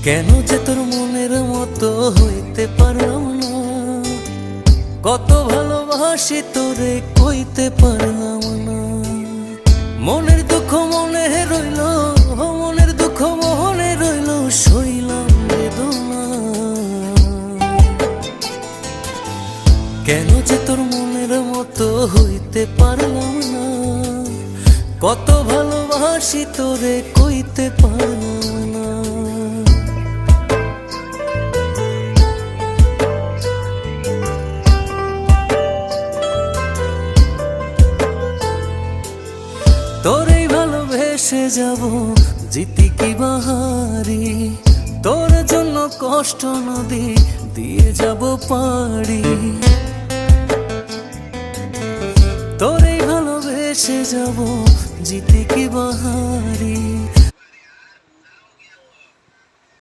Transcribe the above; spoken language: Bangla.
কেন যে তোর মনের মতো হইতে পারলাম না, কত ভালোবাসি তোরে কইতে পারলাম না। মনের দুঃখ মনে রইল, মনের দুঃখ মনে রইল, সইলাম বেদনা। কেন যে তোর মনের মতো হইতে পারলাম না, কত ভালোবাসি তোরে কইতে পারলাম না। তোরেই ভালোবেসে যাব জিতি কি বাহারি, তোর জন্য কষ্ট নদী দিয়ে যাব পাড়ি। তোরেই ভালোবেসে যাব জিতি কি বাহারি,